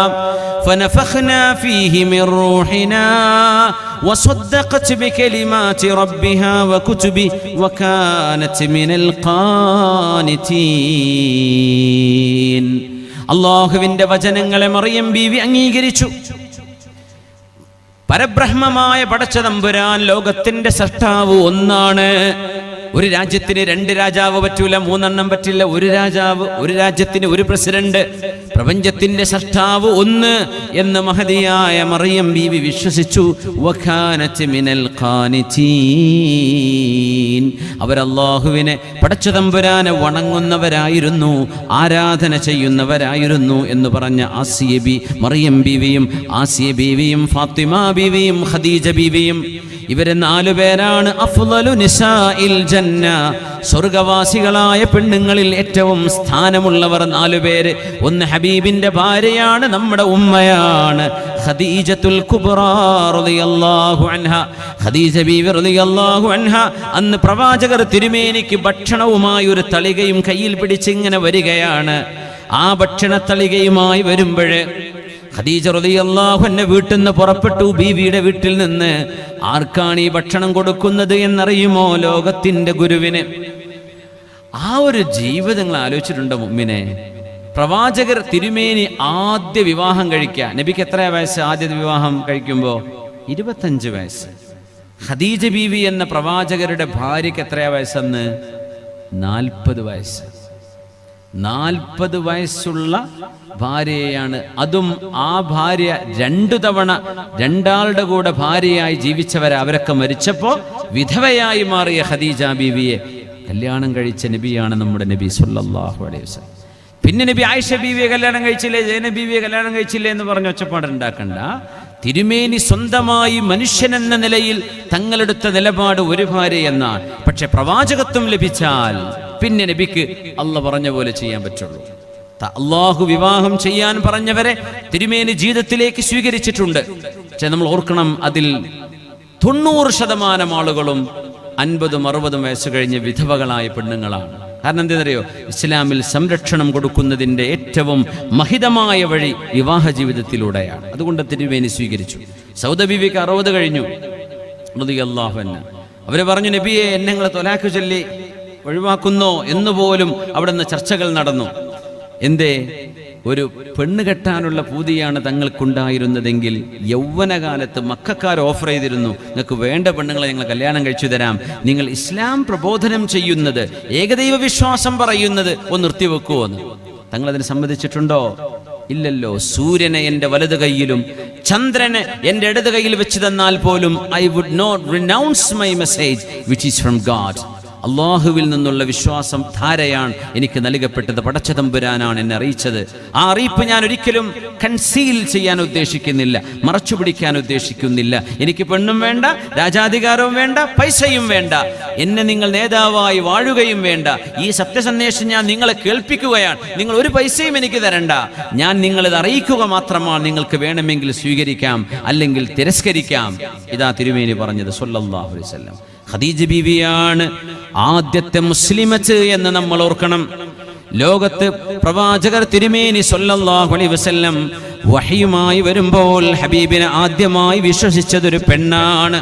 ഫനഫഖ്നാ ഫീഹി മിൻ റൂഹിനാ വസദ്ദഖത് ബികലിമാതി റബ്ബിഹാ വകുതുബി വകാനത് മിനൽ ഖാനിതീൻ. അല്ലാഹുവിന്റെ വചനങ്ങളെ മറിയം ബീവി അംഗീകരിച്ചു. പരബ്രഹ്മമായ പടച്ച തമ്പുരാൻ, ലോകത്തിന്റെ സൃഷ്ടാവ് ഒന്നാണ്. ഒരു രാജ്യത്തിന് 2 രാജാവ് പറ്റൂല, 3 എണ്ണം പറ്റില്ല. ഒരു രാജാവ്, ഒരു രാജ്യത്തിന് ഒരു പ്രസിഡന്റ്. പ്രപഞ്ചത്തിന്റെ സൃഷ്ടാവ് ഒന്ന് എന്ന് മഹദിയായ മറിയം ബീവി വിശ്വസിച്ചു. വകാനത് മിനൽ ഖാനിതീൻ. അവർ അല്ലാഹുവിനെ പടച്ച തമ്പുരാനെ വണങ്ങുന്നവരായിരുന്നു, ആരാധന ചെയ്യുന്നവരായിരുന്നു എന്ന് പറഞ്ഞ ആസിയ മറിയം ബീവിയും ആസിയ ബീവിയും ഫാത്തിമ ബീവിയും ഖദീജ ബീവിയും ഇവരെ 4 പേരാണ് അഫ്ളലു നിസാഇൽ ജന്ന. സ്വർഗവാസികളായ പെണ്ണുങ്ങളിൽ ഏറ്റവും സ്ഥാനമുള്ളവർ 4 പേര്. ഒന്ന് ഹബീബിന്റെ ഭാര്യയാണ്, നമ്മുടെ ഉമ്മയാണ് ഖദീജത്തുൽ കുബ്റാ റളിയല്ലാഹു അൻഹ. ഖദീജ ബീവി റളിയല്ലാഹു അൻഹ അന്ന് പ്രവാചകർ തിരുമേനിക്ക് ഭക്ഷണവുമായി ഒരു തളികയും കയ്യിൽ പിടിച്ച് ഇങ്ങനെ വരികയാണ്. ആ ഭക്ഷണ തളികയുമായി വരുമ്പോഴേ ഖദീജ റളിയല്ലാഹു അൻഹ വീട്ടിൽ നിന്ന് പുറപ്പെട്ടു. ബീവിയുടെ വീട്ടിൽ നിന്ന് ആർക്കാണ് ഈ ഭക്ഷണം കൊടുക്കുന്നത് എന്നറിയുമോ? ലോകത്തിന്റെ ഗുരുവിന്. ആ ഒരു ജീവിതം നിങ്ങൾ ആലോചിച്ചിട്ടുണ്ടോ മുഅ്മിനെ? പ്രവാചകർ തിരുമേനി ആദ്യ വിവാഹം കഴിക്കുക. നബിക്ക് എത്ര വയസ്സ് ആദ്യ വിവാഹം കഴിക്കുമ്പോൾ? 25 വയസ്സ്. ഖദീജ ബീവി എന്ന പ്രവാചകരുടെ ഭാര്യയ്ക്ക് എത്രയാ വയസ്സെന്ന്? 40 വയസ്സ്. 40 വയസ്സുള്ള ഭാര്യയാണ്. അതും ആ ഭാര്യ 2 തവണ 2 കൂടെ ഭാര്യയായി ജീവിച്ചവരെ. അവരൊക്കെ മരിച്ചപ്പോ വിധവയായി മാറിയ ഖദീജ ബീവിയെ കല്യാണം കഴിച്ച നബിയാണ് നമ്മുടെ നബി സല്ലല്ലാഹു അലൈഹി വസല്ലം. പിന്നെ നബി ആയിഷ ബീവിയെ കല്യാണം കഴിച്ചില്ലേ, സൈനബ് ബീവിയെ കല്യാണം കഴിച്ചില്ലേ എന്ന് പറഞ്ഞ് ഒച്ചപ്പാടുണ്ടാക്കണ്ട. തിരുമേനി സ്വന്തമായി മനുഷ്യൻ എന്ന നിലയിൽ തങ്ങളെടുത്ത നിലപാട് ഒരു ഭാര്യ എന്നാണ്. പക്ഷെ പ്രവാചകത്വം ലഭിച്ചാൽ പിന്നെ നബിക്ക് അള്ളാഹ് പറഞ്ഞ പോലെ ചെയ്യാൻ പറ്റുള്ളൂ. അള്ളാഹു വിവാഹം ചെയ്യാൻ പറഞ്ഞവരെ തിരുമേനി ജീവിതത്തിലേക്ക് സ്വീകരിച്ചിട്ടുണ്ട്. പക്ഷെ നമ്മൾ ഓർക്കണം, അതിൽ 90% ആളുകളും 50-60 വയസ്സ് കഴിഞ്ഞ് വിധവകളായ പെണ്ണുങ്ങളാണ്. കാരണം എന്തെന്നറിയോ? ഇസ്ലാമിൽ സംരക്ഷണം കൊടുക്കുന്നതിൻ്റെ ഏറ്റവും മഹിതമായ വഴി വിവാഹ ജീവിതത്തിലൂടെയാണ്. അതുകൊണ്ട് തിരുമേനി സ്വീകരിച്ചു. സൗദ ബീവിക്ക് 60 കഴിഞ്ഞു റളിയല്ലാഹു അൻഹ. അവര് പറഞ്ഞു, നബിയെ എന്നെ നിങ്ങൾ തൊലാഖ് ചൊല്ലി ഒഴിവാക്കുന്നോ എന്നുപോലും അവിടെ നിന്ന് ചർച്ചകൾ നടന്നു. എന്തേ? ഒരു പെണ്ണ് കെട്ടാനുള്ള പൂതിയാണ് തങ്ങൾക്കുണ്ടായിരുന്നതെങ്കിൽ യൗവനകാലത്ത് മക്കക്കാർ ഓഫർ ചെയ്തിരുന്നു, നിങ്ങൾക്ക് വേണ്ട പെണ്ണുങ്ങളെ ഞങ്ങൾ കല്യാണം കഴിച്ചു തരാം, നിങ്ങൾ ഇസ്ലാം പ്രബോധനം ചെയ്യുന്നത്, ഏകദൈവ വിശ്വാസം പറയുന്നത് ഒന്ന് നിർത്തിവെക്കുമോ എന്ന്. തങ്ങളതിന് സമ്മതിച്ചിട്ടുണ്ടോ? ഇല്ലല്ലോ. സൂര്യനെ എൻ്റെ വലത് കൈയിലും ചന്ദ്രനെ എൻ്റെ ഇടത് കൈയിൽ വെച്ച് തന്നാൽ പോലും I would not renounce my message which is from God. അള്ളാഹുവിൽ നിന്നുള്ള വിശ്വാസം ധാരയാണ് എനിക്ക് നൽകപ്പെട്ടത്. പടച്ച തമ്പുരാനാണ് എന്നെ അറിയിച്ചത്. ആ അറിയിപ്പ് ഞാൻ ഒരിക്കലും കൺസീൽ ചെയ്യാൻ ഉദ്ദേശിക്കുന്നില്ല, മറച്ചു പിടിക്കാൻ ഉദ്ദേശിക്കുന്നില്ല. എനിക്ക് പെണ്ണും വേണ്ട, രാജാധികാരവും വേണ്ട, പൈസയും വേണ്ട, എന്നെ നിങ്ങൾ നേതാവായി വാഴുകയും വേണ്ട. ഈ സത്യസന്ദേശം ഞാൻ നിങ്ങളെ കേൾപ്പിക്കുകയാണ്. നിങ്ങൾ ഒരു പൈസയും എനിക്ക് തരണ്ട. ഞാൻ നിങ്ങളിത് അറിയിക്കുക മാത്രമാണ്. നിങ്ങൾക്ക് വേണമെങ്കിൽ സ്വീകരിക്കാം, അല്ലെങ്കിൽ തിരസ്കരിക്കാം. ഇതാ തിരുമേനി പറഞ്ഞത് സല്ലല്ലാഹു അലൈഹി വസല്ലം. ഖദീജ ബീവിയാണ് ആദ്യത്തെ മുസ്ലിമത്ത് എന്ന് നമ്മൾ ഓർക്കണം. ലോകത്ത് പ്രവാചകർ തിരുമേനി സല്ലല്ലാഹു അലൈഹി വസല്ലം വഹയുമായി വരുമ്പോൾ ഹബീബിനെ ആദ്യമായി വിശ്വസിച്ചതൊരു പെണ്ണാണ്.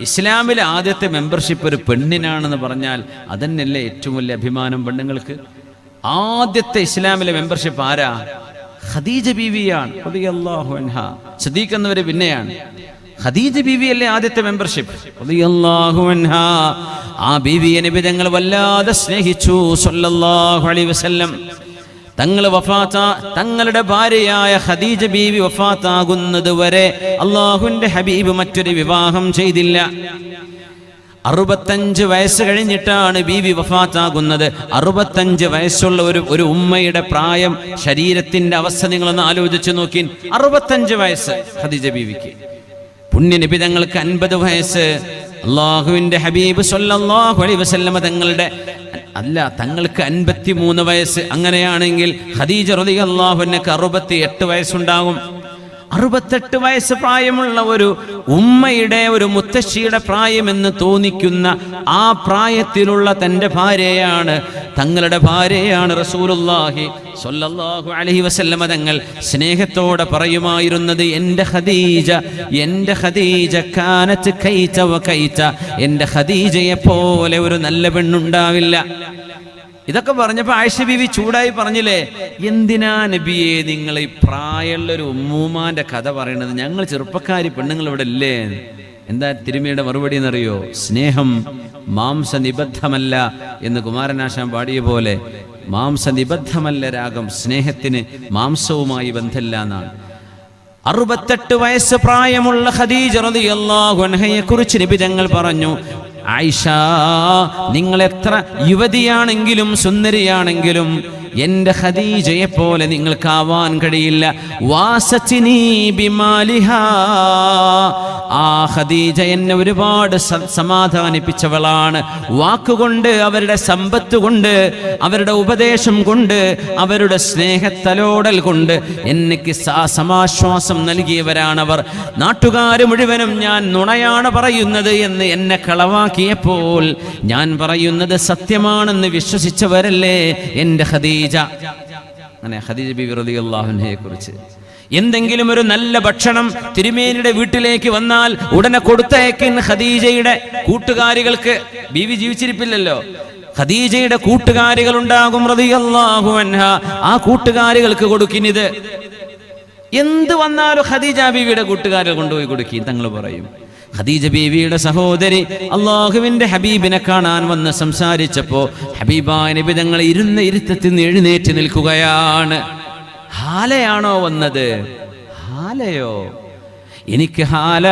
ഇസ്ലാമിലെ ആദ്യത്തെ മെമ്പർഷിപ്പ് ഒരു പെണ്ണിനാണെന്ന് പറഞ്ഞാൽ അതന്നെയല്ലേ ഏറ്റവും വലിയ അഭിമാനം പെണ്ണുങ്ങൾക്ക്. ആദ്യത്തെ ഇസ്ലാമിലെ മെമ്പർഷിപ്പ് ആരാ? ഖദീജ ബീവിയാണ് റളിയല്ലാഹു അൻഹ. സിദ്ദീഖ് എന്നവര് പിന്നെയാണ്. ഖദീജ ബീവിയല്ലേ ആദ്യത്തെ മെമ്പർഷിപ്പ് റളിയല്ലാഹു അൻഹ. ആ ബീവിയെ നബി തങ്ങൾ വല്ലാതെ സ്നേഹിച്ചു സല്ലല്ലാഹു അലൈഹി വസല്ലം. തങ്ങളുടെ ഭാര്യയായ ഖദീജ ബീവി വഫാത്താകുന്നത് വരെ അല്ലാഹുവിന്റെ ഹബീബ് മറ്റൊരു വിവാഹം ചെയ്തില്ല. 65 വയസ്സ് കഴിഞ്ഞിട്ടാണ് ബീവി വഫാത്താകുന്നത്. 65 വയസ്സുള്ള ഒരു ഉമ്മയുടെ പ്രായം, ശരീരത്തിന്റെ അവസ്ഥ നിങ്ങളൊന്ന് ആലോചിച്ച് നോക്കി. 65 വയസ്സ് ഖദീജ ബീവിക്ക്. പുണ്യ നബി തങ്ങൾക്ക് 50 വയസ്സ്. അല്ലാഹുവിന്റെ ഹബീബ് സല്ലല്ലാഹു അലൈഹി വസല്ലം തങ്ങൾക്ക് 53 വയസ്സ്. അങ്ങനെയാണെങ്കിൽ ഖദീജ റളിയല്ലാഹു അൻഹയ്ക്ക് 68 വയസ്സുണ്ടാകും. 68 വയസ്സ് പ്രായമുള്ള ഒരു ഉമ്മയുടെ, ഒരു മുത്തശ്ശിയുടെ പ്രായമെന്ന് തോന്നിക്കുന്ന ആ പ്രായത്തിലുള്ള തൻ്റെ ഭാര്യയാണ്, തങ്ങളുടെ ഭാര്യയാണ് റസൂലുള്ളാഹി സ്വല്ലല്ലാഹു അലൈഹി വസല്ലമ തങ്ങൾ സ്നേഹത്തോടെ പറയുമായിരുന്നത്, എൻ്റെ ഖദീജ, എൻ്റെ ഖദീജ കാനത്ത് കൈത വ കൈത, എൻ്റെ ഖദീജയെ പോലെ ഒരു നല്ല പെണ്ണുണ്ടാവില്ല. ഇതൊക്കെ പറഞ്ഞപ്പോൾ ആയിഷ ബീവി ചൂടായി പറഞ്ഞില്ലേ, എന്തിനാ നബിയെ നിങ്ങൾ ഈ പ്രായമുള്ളൊരു ഉമ്മൂമാന്റെ കഥ പറയണത്, ഞങ്ങൾ ചെറുപ്പക്കാരി പെണ്ണുങ്ങൾ ഇവിടെ ഇല്ലേ? എന്താ തിരുമയുടെ മറുപടി എന്നറിയോ? സ്നേഹം മാംസനിബദ്ധമല്ല എന്ന് കുമാരനാശാൻ പാടിയ പോലെ, മാംസനിബദ്ധമല്ല രാഗം, സ്നേഹത്തിന് മാംസവുമായി ബന്ധമില്ല എന്നാണ്. 68 വയസ്സ് പ്രായമുള്ള ഖദീജ റളിയല്ലാഹു അൻഹയെ കുറിച്ച് നബി തങ്ങൾ പറഞ്ഞു, ആയിഷ, നിങ്ങൾ എത്ര യുവതിയാണെങ്കിലും സുന്ദരിയാണെങ്കിലും എൻ്റെ ഖദീജയെ പോലെ നിങ്ങൾക്കാവാൻ കഴിയില്ല. വാസത്തിനീ ബിമാലിഹാ, ആ ഖദീജ എന്നെ ഒരുപാട് സമാധാനിപ്പിച്ചവളാണ്. വാക്കുകൊണ്ട്, അവരുടെ സമ്പത്ത് കൊണ്ട്, അവരുടെ ഉപദേശം കൊണ്ട്, അവരുടെ സ്നേഹത്തലോടൽ കൊണ്ട് എനിക്ക് സമാശ്വാസം നൽകിയവരാണവർ. നാട്ടുകാർ മുഴുവനും ഞാൻ നുണയാണ് പറയുന്നത് എന്ന് എന്നെ കളവാക്കിയപ്പോൾ ഞാൻ പറയുന്നത് സത്യമാണെന്ന് വിശ്വസിച്ചവരല്ലേ എൻ്റെ ഖദീജ. അങ്ങനെ ഖദീജ ബീവി റളിയല്ലാഹു അൻഹയെ കുറിച്ച് എന്തെങ്കിലും ഒരു നല്ല ഭക്ഷണം തിരുമേനിയുടെ വീട്ടിലേക്ക് വന്നാൽ ഉടനെ കൊടുത്തയക്കൻ ഖദീജയുടെ കൂട്ടുകാരികൾക്ക്. ബീവി ജീവിച്ചിരിപ്പില്ലല്ലോ, ഖദീജയുടെ കൂട്ടുകാരികൾ ഉണ്ടാകും റളിയല്ലാഹു അൻഹ, ആ കൂട്ടുകാരികൾക്ക് കൊടുക്കിനിത്. എന്ത് വന്നാലും ഖദീജ ബീവിയുടെ കൂട്ടുകാരികൾ കൊണ്ടുപോയി കൊടുക്കി തങ്ങൾ പറയും. ഖദീജ ബീവിയുടെ സഹോദരി അല്ലാഹുവിന്റെ ഹബീബിനെ കാണാൻ വന്ന് സംസാരിച്ചപ്പോ ഹബീബായ നബി തങ്ങൾ ഇരുന്ന ഇരുത്തത്തിൽ നിന്ന് എഴുന്നേറ്റ് നിൽക്കുകയാണ്. ഹാലയാണോ വന്നത്? ഹാലയോ? എനിക്ക് ഹാല,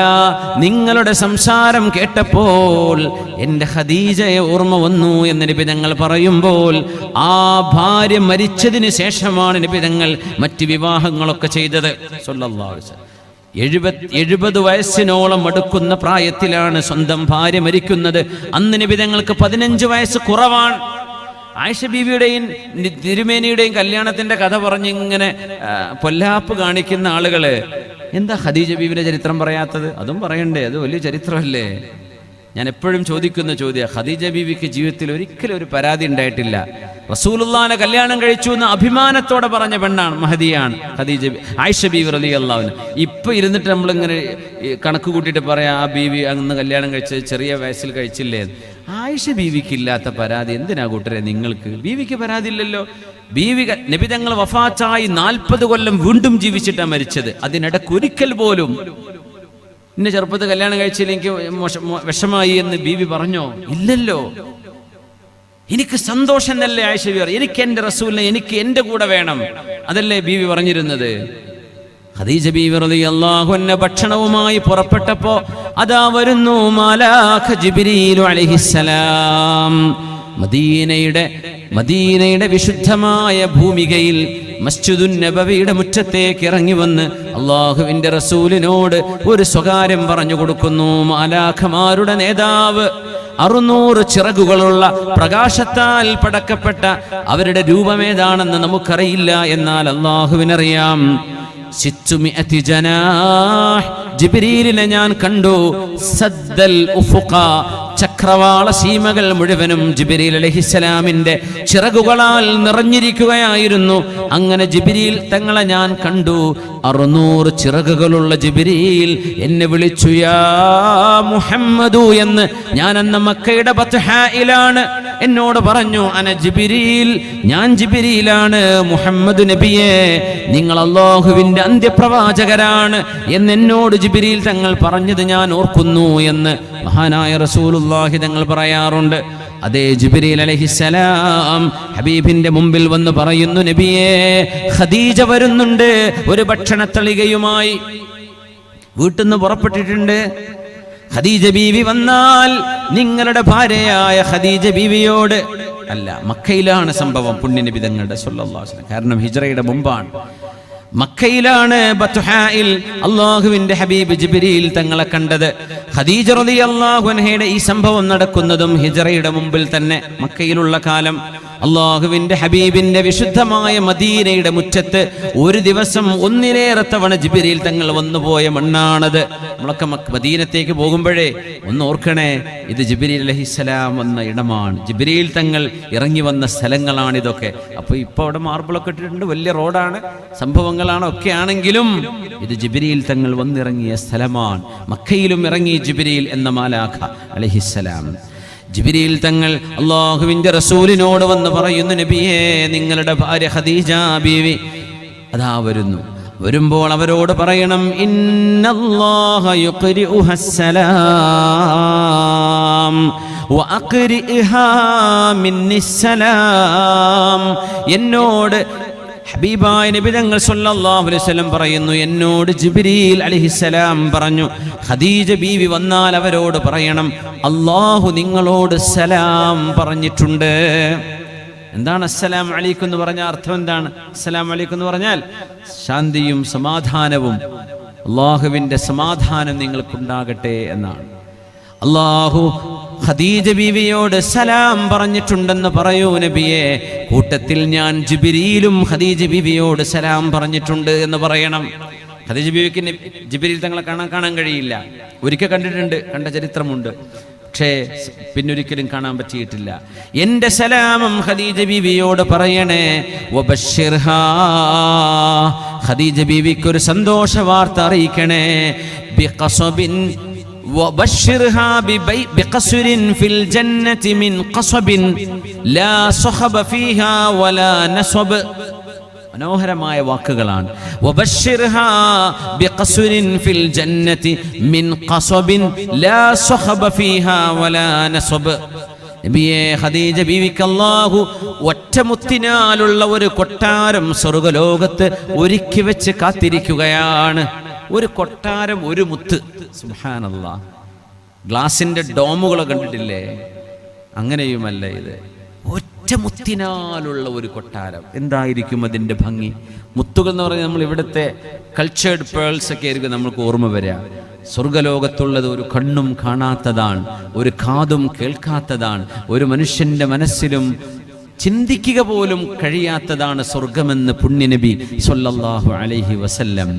നിങ്ങളുടെ സംസാരം കേട്ടപ്പോൾ എൻ്റെ ഖദീജയെ ഓർമ്മ വന്നു എന്ന് നബി തങ്ങൾ പറയുമ്പോൾ, ആ ഭാര്യ മരിച്ചതിന് ശേഷമാണ് നബി തങ്ങൾ മറ്റ് വിവാഹങ്ങളൊക്കെ ചെയ്തത് സ്വല്ലല്ലാഹു അലൈഹി വസല്ലം. 70 വയസ്സിനോളം അടുക്കുന്ന പ്രായത്തിലാണ് സ്വന്തം ഭാര്യ മരിക്കുന്നത്. അന്ന് നബി തങ്ങൾക്ക് 15 വയസ്സ് കുറവാണ്. ആയിഷ ബീവിയുടെയും തിരുമേനിയുടെയും കല്യാണത്തിന്റെ കഥ പറഞ്ഞിങ്ങനെ പൊല്ലാപ്പ് കാണിക്കുന്ന ആളുകള്, എന്താ ഖദീജ ബീവിയുടെ ചരിത്രം പറയാത്തത്? അതും പറയണ്ടേ, അത് വലിയ ചരിത്രമല്ലേ. ഞാൻ എപ്പോഴും ചോദിക്കുന്ന ചോദ്യം, ഖദീജ ബീവിക്ക് ജീവിതത്തിൽ ഒരിക്കലും ഒരു പരാതി ഉണ്ടായിട്ടില്ല. റസൂലുള്ളാഹിനെ കല്യാണം കഴിച്ചു എന്ന് അഭിമാനത്തോടെ പറഞ്ഞ പെണ്ണാണ്, മഹദിയാണ് ഖദീജ ആയിഷ ബീവി റളിയല്ലാഹു അൻഹ. ഇപ്പൊ ഇരുന്നിട്ട് നമ്മളിങ്ങനെ കണക്ക് കൂട്ടിയിട്ട് പറയാം, ആ ബീവി അന്ന് കല്യാണം കഴിച്ചത് ചെറിയ വയസ്സിൽ കഴിച്ചില്ലേ. ആയിഷ ബീവിക്ക് ഇല്ലാത്ത പരാതി എന്തിനാ കൂട്ടരെ നിങ്ങൾക്ക്? ബീവിക്ക് പരാതി ഇല്ലല്ലോ. ബീവി നബി തങ്ങൾ വഫാത്തായി 40 കൊല്ലം വീണ്ടും ജീവിച്ചിട്ടാണ് മരിച്ചത്. അതിനിടയ്ക്ക് ഒരിക്കൽ പോലും ഇന്ന ചെറുപ്പത്തിൽ കല്യാണം കഴിച്ചില്ല, എനിക്ക് വിഷമായി എന്ന് ബീവി പറഞ്ഞോ? ഇല്ലല്ലോ. എനിക്ക് സന്തോഷം എന്നല്ലേ ആയിഷ ബീവി, എനിക്ക് എൻ്റെ റസൂലിനെ എനിക്ക് എൻ്റെ കൂടെ വേണം, അതല്ലേ ബീവി പറഞ്ഞിരുന്നത്. ഖദീജ ബീവി റളിയല്ലാഹു അൻഹ ഭക്ഷണവുമായി പുറപ്പെട്ടപ്പോ അതാ വരുന്നു മാലാഖ ജിബ്രീൽ അലൈഹിസ്സലാം. മദീനയുടെ വിശുദ്ധമായ ഭൂമികയിൽ മസ്ജിദുൻ നബവിയുടെ മുറ്റത്തേക്ക് ഇറങ്ങി വന്ന് അള്ളാഹുവിന്റെ റസൂലിനോട് ഒരു സ്വകാര്യം പറഞ്ഞു കൊടുക്കുന്നു. മാലാഖമാരുടെ നേതാവ്, 600 ചിറകുകളുള്ള പ്രകാശത്താൽ പടക്കപ്പെട്ട അവരുടെ രൂപമേതാണെന്ന് നമുക്കറിയില്ല, എന്നാൽ അള്ളാഹുവിനറിയാം. 600 ജനാഹ് ജിബ്രീലിനെ ഞാൻ കണ്ടു. സദ്ദൽ ഉഫുഖ, ചക്രവാള സീമകൾ മുഴുവനും ജിബ്രീൽ അലൈഹിസ്സലാമിന്റെ ചിറകുകളാൽ നിറഞ്ഞിരിക്കുകയായിരുന്നു. അങ്ങനെ ജിബ്രീൽ തങ്ങളെ ഞാൻ കണ്ടു. 600 ചിറകുകളുള്ള ജിബ്രീൽ എന്നെ വിളിച്ചു, യാ മുഹമ്മദു എന്ന്. ഞാൻ അന്ന് മക്കയുടെ ബത്ഹായിലാണ്. എന്നോട് പറഞ്ഞു, അന ജിബ്രീൽ, ഞാൻ ജിബ്രീലാണ്. മുഹമ്മദ് നബിയെ, നിങ്ങൾ അല്ലാഹുവിന്റെ അന്ത്യപ്രവാചകരാണ് എന്നോട് ജിബ്രീൽ തങ്ങൾ പറഞ്ഞത് ഞാൻ ഓർക്കുന്നു എന്ന് മഹാനായ റസൂലുള്ളാഹി തങ്ങൾ പറയാറുണ്ട്. അതേ ജിബ്രീൽ അലൈഹിസ്സലാം ഹബീബിന്റെ മുമ്പിൽ വന്ന് പറയുന്നു, നബിയേ, ഖദീജ വരുന്നുണ്ട് ഒരു ഭക്ഷണത്തളികയുമായി. വീട്ടിൽ നിന്ന് പുറപ്പെട്ടിട്ടുണ്ട്. ഖദീജ ബീവി വന്നാൽ നിങ്ങളുടെ ഭാര്യയായ ഖദീജ ബീവിയോട്, അല്ല, മക്കയിലാണ് സംഭവം, പുണ്യനബി തങ്ങളുടെ സ്വല്ലല്ലാഹു അലൈഹി വസല്ലം, കാരണം ഹിജ്റയുടെ മുമ്പാണ്. മക്കയിലാണ് ബത്ഹായിൽ അള്ളാഹുവിന്റെ ഹബീബ് ജിബ്രീൽ തങ്ങളെ കണ്ടത്. ഖദീജ റളിയല്ലാഹു അൻഹയുടെ ഈ സംഭവം നടക്കുന്നതും ഹിജ്റയുടെ മുമ്പിൽ തന്നെ, മക്കയിലുള്ള കാലം. അള്ളാഹുവിന്റെ ഹബീബിന്റെ വിശുദ്ധമായ മദീനയുടെ മുറ്റത്ത് ഒരു ദിവസം ഒന്നിലേറെ തവണ ജിബ്രീൽ തങ്ങൾ വന്നുപോയ മണ്ണാണത്. നമ്മളൊക്കെ മദീനത്തേക്ക് പോകുമ്പോഴേ ഒന്ന് ഓർക്കണേ, ഇത് ജിബ്രീൽ അലൈഹിസ്സലാം വന്ന ഇടമാണ്, ജിബ്രീൽ തങ്ങൾ ഇറങ്ങി വന്ന സ്ഥലങ്ങളാണ് ഇതൊക്കെ. അപ്പോൾ ഇപ്പോൾ അവിടെ മാർബിളൊക്കെ ഇട്ടിട്ടുണ്ട്, വലിയ റോഡാണ്, സംഭവങ്ങളാണ്, ഒക്കെ ആണെങ്കിലും ഇത് ജിബ്രീൽ തങ്ങൾ വന്നിറങ്ങിയ സ്ഥലമാണ്. മക്കയിലും ഇറങ്ങി ജിബ്രീൽ എന്ന മാലാഖ അലൈഹിസ്സലാം. ജിബ്രീൽ തങ്ങൾ അല്ലാഹുവിന്റെ റസൂലിനോട് വന്ന് പറയുന്നു, നബിയേ, നിങ്ങളുടെ ഭാര്യ ഖദീജ ബീവി അതാ വരുന്നു. വരുമ്പോൾ അവരോട് പറയണം, ഇന്നല്ലാഹ യുഖ്രിഉഹസ്സലാം വഅഖ്രിഇഹാ മിന്നിസ്സലാം. എന്നോട് ഹബീബായ നബി തങ്ങൾ സല്ലല്ലാഹു അലൈഹി വസല്ലം പറയുന്നു, എന്നോട് ജിബ്രീൽ അലൈഹിസ്സലാം പറഞ്ഞു, ഖദീജ ബീവി വന്നാൽ അവരോട് പറയണം, അല്ലാഹു നിങ്ങളോട് സലാം പറഞ്ഞിട്ടുണ്ട്. എന്താണ് അസ്സലാമു അലൈക്കും എന്ന് പറഞ്ഞാൽ അർത്ഥം എന്താണ്? അസ്സലാമു അലൈക്കും എന്ന് പറഞ്ഞാൽ ശാന്തിയും സമാധാനവും, അല്ലാഹുവിൻ്റെ സമാധാനം നിങ്ങൾക്കുണ്ടാകട്ടെ എന്നാണ്. അല്ലാഹു ഖദീജ ബീവിയോട് സലാം പറഞ്ഞിട്ടുണ്ടെന്ന് പറയൂ നബിയെ. കൂട്ടത്തിൽ ഞാൻ ജിബ്രീലും ഖദീജ ബീവിയോട് സലാം പറഞ്ഞിട്ടുണ്ട് എന്ന് പറയണം. ഖദീജ ബീവിക്ക് ജിബ്രീൽ തങ്ങളെ കാണാൻ കഴിയില്ല. ഒരിക്കൽ കണ്ടിട്ടുണ്ട്, കണ്ട ചരിത്രമുണ്ട്, പക്ഷേ പിന്നൊരിക്കലും കാണാൻ പറ്റിയിട്ടില്ല. എൻ്റെ സലാമും ഖദീജ ബീവിയോട് പറയണേ. വബശ്ശിർഹാ, ഖദീജ ബീവിക്കൊരു സന്തോഷ വാർത്ത അറിയിക്കണേ. ബിഖസബിൻ وبشرها بقصر في الجنة من قصب لا صخب فيها ولا نصب. മനോഹരമായ വാക്കുകളാണ്. വബശ്ശിർഹാ ബിഖസ്റിൻ ഫിൽ ജന്നതി മിൻ ഖസബിൻ ലാ സഖബ ഫീഹാ വലാ നസബ്. നബിയേ, ഖദീജ ബീവിക്ക് അല്ലാഹു ഒറ്റമുത്തിനാലുള്ള ഒരു കൊട്ടാരം സ്വർഗ്ഗലോകത്ത് ഒരുക്കി വെച്ച് കാത്തിരിക്കുകയാണ്. ഒരു കൊട്ടാരം, ഒരു മുത്ത്. സുബ്ഹാനല്ലാഹ്. ഗ്ലാസിന്റെ ഡോമുകളെ കണ്ടിട്ടില്ലേ? അങ്ങനെയുമല്ല ഇത്, ഒറ്റമുത്തിനാലുള്ള ഒരു കൊട്ടാരം. എന്തായിരിക്കും അതിൻ്റെ ഭംഗി? മുത്തുകൾ എന്ന് പറഞ്ഞാൽ നമ്മൾ ഇവിടുത്തെ കൾച്ചേർഡ് പേൾസ് ഒക്കെ ആയിരിക്കും നമ്മൾക്ക് ഓർമ്മ വരിക. സ്വർഗലോകത്തുള്ളത് ഒരു കണ്ണും കാണാത്തതാണ്, ഒരു കാതും കേൾക്കാത്തതാണ്, ഒരു മനുഷ്യന്റെ മനസ്സിലും ചിന്തിക്കുക പോലും കഴിയാത്തതാണ് സ്വർഗമെന്ന് പുണ്യനബി സ്വല്ലല്ലാഹു അലൈഹി വസല്ലം.